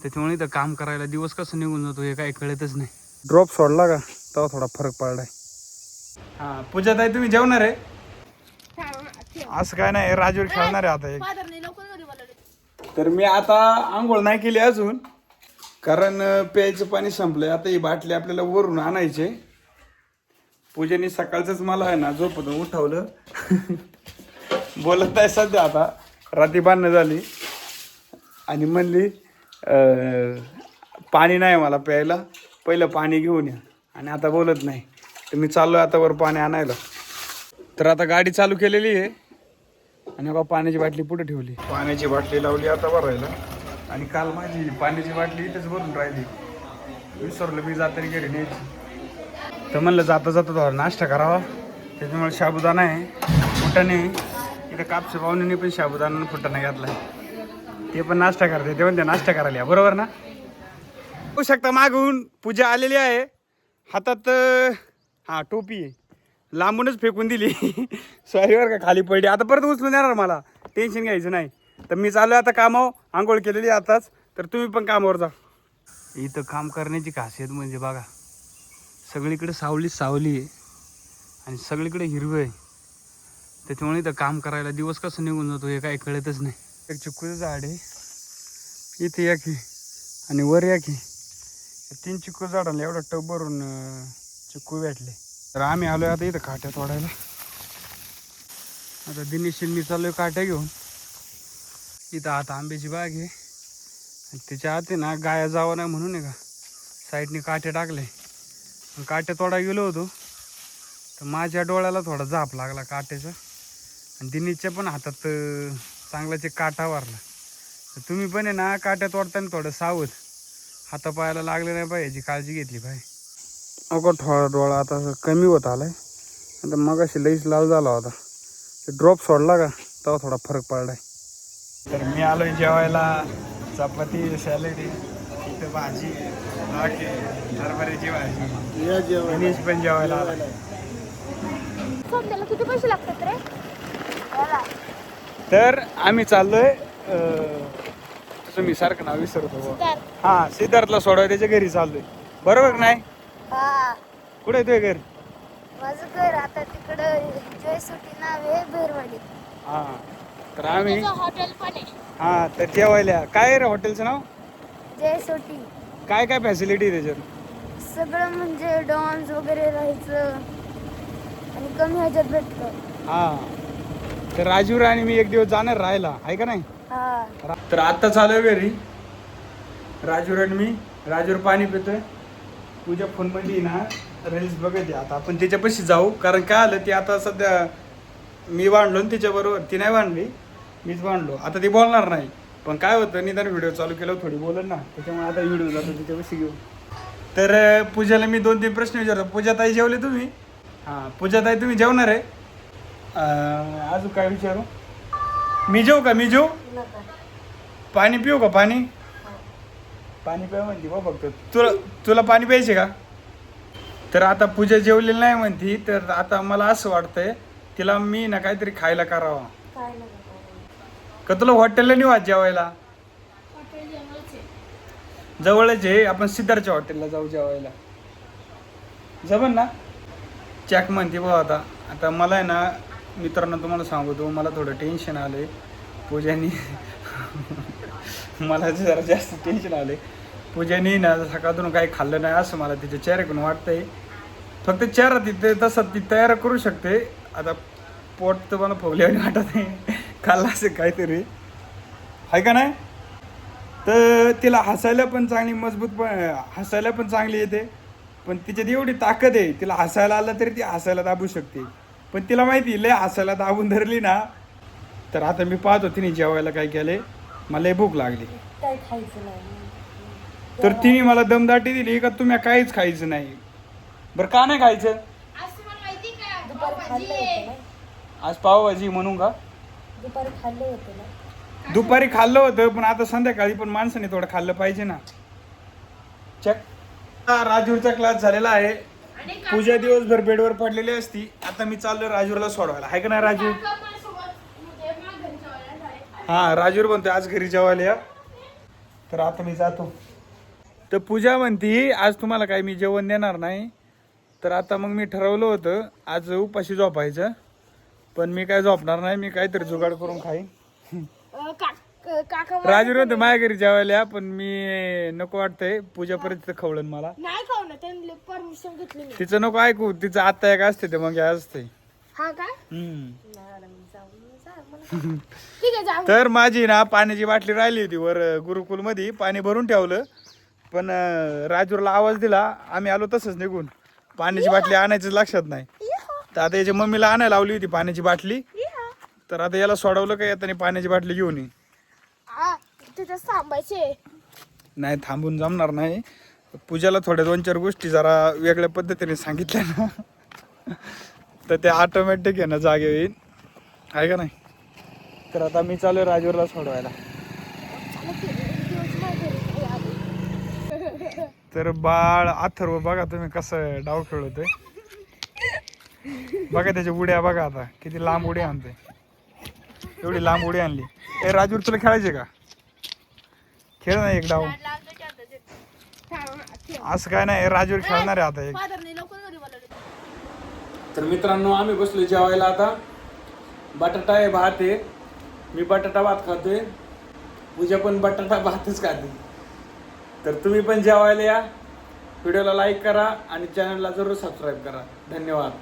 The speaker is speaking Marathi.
त्याच्यामुळे इथं काम करायला दिवस कसं निघून जातो हे काही कळतच नाही. ड्रॉप सोडला का तेव्हा थोडा फरक पडलाय. हा पूजा ताई तुम्ही जेवणार आहे? असं काय नाही, राजूर खेळणार आहे आता एक. तर मी आता आंघोळ नाही केली अजून, कारण प्यायचं पाणी संपलंय. आता ही बाटली आपल्याला वरून आणायचे. पूजेने सकाळचंच मला आहे ना झोपेतून उठवलं. बोलत आहे सध्या, आता रात्री बांधणं झाली आणि म्हणली पाणी नाही मला प्यायला, पहिलं पाणी घेऊन या. आणि आता बोलत नाही. तर मी चाललो आता वर पाणी आणायला. तर आता गाडी चालू केलेली आहे आणि बघा पाण्याची बाटली पुढे ठेवली. पाण्याची बाटली लावली आता भरायला. आणि काल माझी पाण्याची बाटली इथेच भरून राहिली, विसरलो मी जाताना घरी न्यायची. तर म्हणलं जाता जाता थोडा नाश्ता करावा, त्याच्यामुळे साबुदाणा आहे, फुटाणे. इथं कापसे पाहुण्याने पण साबुदाणा फुटाणा घातला, ते पण नाश्ता करते. ते म्हणते नाश्ता करायला या, बरोबर ना? होऊ शकता मागून पूजा आलेली आहे, हातात हा टोपी आहे, लांबूनच फेकून दिली. सॉरी बरं का, खाली पडली. आता परत उचलून येणार, मला टेन्शन घ्यायचं नाही. तर मी चालू आता कामावर, आंघोळ केलेली आताच. तर तुम्ही पण कामावर जा. इथं काम करण्याची खासियत म्हणजे बघा, सगळीकडे सावली आहे आणि सगळीकडे हिरवं आहे. त्याच्यामुळे इथं काम करायला दिवस कसं निघून जातो हे काही कळतच नाही. एक चिक्कूचं झाड आहे इथे, या की आणि वर या की. 3 चिक्कू झाडाला एवढा टब भरून चिक्कू भेटले. तर आम्ही आलोय आता इथं काट्या तोडायला. आता दिनेश मी चाललोय काट्या घेऊन. इथं आता आंब्याची बाग आहे आणि त्याच्या आत आहे ना गाया जावं नाही म्हणून आहे का साईडने काटे टाकले. काटे तोडा गेलो होतो तर माझ्या डोळ्याला थोडा झाप लागला काट्याचा, आणि दिनेशच्या पण हातात चांगलाच एक काटा वारला. तर तुम्ही पण आहे ना काट्या तोडताना थोडं सावध, हातापायाला लागलं नाही पाहिजे, काळजी घेतली पाहिजे. अगो थोडा डोळा आता कमी होत आलाय, आता मगाशी लईच लाल झाला होता. ड्रॉप सोडला का तेव्हा थोडा फरक पडलाय. तर मी आलोय जेवायला. चपाती, सॅलड, इथं भाजी, बाकी हरभऱ्याची भाजी. दिनेश पण जेवायला आला. किती पैसे लागतात रे? तर आम्ही चाललोय तसं मी सारखं नाव विसरतो. हा, सिद्धार्थला सोडवाय त्याच्या घरी चाललोय, बरोबर नाही? कुठे आहे तुझं घर? माझं घर आता तिकडं जयसुटी नाव आहे, बेरवाडी. हा, तर आम्ही हॉटेल पण आहे. हा तर जेवायला. काय आहे रे हॉटेलचं नाव? जयसुटी. काय काय फॅसिलिटी आहे त्याच्यात? सगळं म्हणजे डॉन्स वगैरे राहायचं आणि कमी ह्याच्यात भेटतं. हा, तर राजूर आणि मी एक दिवस जाणार राहायला, आहे का नाही? हा. तर आत्ता चालू घरी राजूर आणि मी. राजूर पाणी पितोय, तुझ्या फोनमध्ये ना रील्स बघायची. आता आपण त्याच्यापाशी जाऊ, कारण काय आलं ते आता सध्या मी भांडलो ना तिच्याबरोबर. ती नाही भांडली, मीच भांडलो. आता ती बोलणार नाही, पण काय होतं निदान व्हिडिओ चालू केलं थोडी बोलत ना, त्याच्यामुळे आता व्हिडिओ जातो तिच्यापाशी घेऊन. तर पूजाला मी 2-3 प्रश्न विचारतो. पूजा ताई जेवले तुम्ही? हां पूजा ताई तुम्ही जेवणार आहे? अजून काय विचारू? मी जेवू का? मी जेवू? पाणी पिऊ का? पाणी पाणी प्या म्हणते बा फक्त. तुला पाणी प्यायचे का? तर आता पूजा जेवलेली नाही म्हणती. तर आता मला असं वाटतंय तिला मी ना काहीतरी खायला करावं का. तुला हॉटेलला नेऊ आज जेवायला? जवळच आहे, आपण सिद्धार्थच्या हॉटेलला जाऊ जेवायला. जमन ना? चॅक म्हणते बा. आता मला आहे ना मित्रांनो तुम्हाला सांगतो, मला थोडं टेन्शन आलं आहे. पूजानी मला जरा जास्त टेन्शन आलं आहे. पूजानी ना सकाळतून काही खाल्लं नाही असं मला तिच्या चेहऱ्याकडून वाटतंय. फक्त चेहरा तिथे तसा ती तयार करू शकते. आता पोट तर मला फुगल्याने वाटत नाही, खाल्लं असं काहीतरी आहे का नाही. तर तिला हसायला पण चांगली मजबूत, पण हसायला पण चांगली येते. पण तिच्यात एवढी ताकद आहे, तिला हसायला आलं तरी ती हसायला दाबू शकते. पण तिला माहिती लय हसायला दाबून धरली ना. तर आता मी पाहतो तिने जेवायला काय केले. मला लय भूक लागली. काय खायचं नाही तर तिने मला दमदाटी दिली का तुम्ही काहीच खायचं नाही. बरं का नाही खायचं? आज पावभाजी म्हणून का? दुपारी खाल्लं होतं ना. दुपारी खाल्लं होतं, पण आता संध्याकाळी पण माणसाने थोडं खाल्लं पाहिजे ना. चक राजूरचा क्लास झालेला आहे. पूजा दिवसभर बेडवर पडलेली असती. आता मी चाललोय राजूरला सोडवायला, आहे का नाही राजूर? हा राजूर म्हणतोय आज घरी जेवायला या. तर आता मी जातो. तर पूजा म्हणती आज तुम्हाला काही मी जेवण देणार नाही. तर आता मग मी ठरवलं होतं आज उपाशी झोपायचं, पण मी काय झोपणार नाही, मी काहीतरी जुगाड करून खाईन. काका राजू म्हणतो माझ्या घरी जेवायला या, पण मी नको वाटतंय, पूजापर्यंत खवळण मला. नाही खाऊ ना, त्यांनी परमिशन घेतली मी. तिचं नको ऐकू, तिचं आता एक असते ते मग असते. हा काय हम्म. ठीक आहे जाऊ. तर माझी ना पाण्याची बाटली राहिली होती वर गुरुकुल मध्ये, पाणी भरून ठेवलं, पण राजूरला आवाज दिला, आम्ही आलो तसंच निघून, पाण्याची बाटली आणायचं लक्षात नाही. तर आता याच्या मम्मीला आणायला लावली होती पाण्याची बाटली, तर आता याला सोडवलं का येताना पाण्याची बाटली घेऊन ये. तिथे थांबायचे नाही, थांबून जमणार नाही. पूजाला थोड्या 2-4 गोष्टी जरा वेगळ्या पद्धतीने सांगितल्या ना, तर ते ऑटोमॅटिक आहे ना जागे येईल, आहे का नाही. तर आता मी चालू राजूरला सोडवायला. तर बाळ अथर्व बघा तुम्ही कसं डाव खेळतोय, बघा त्याच्या उड्या बघा, आता किती लांब उडी आणतोय, एवढी लांब उडी आणली. ए राजूर तुला खेळायचे का, खेळ ना एक डाव. असं काय नाही, राजूर खेळणार आहे आता एक. तर मित्रांनो आम्ही बसलो जेवायला. आता बटाटा आहे, भात आहे, मी बटाटा भात खातोय, पूजा पण बटाटा भातच खाते. तर तुम्ही पण जेवायला या, व्हिडिओला लाईक करा आणि चॅनलला जरूर सबस्क्राईब करा. धन्यवाद.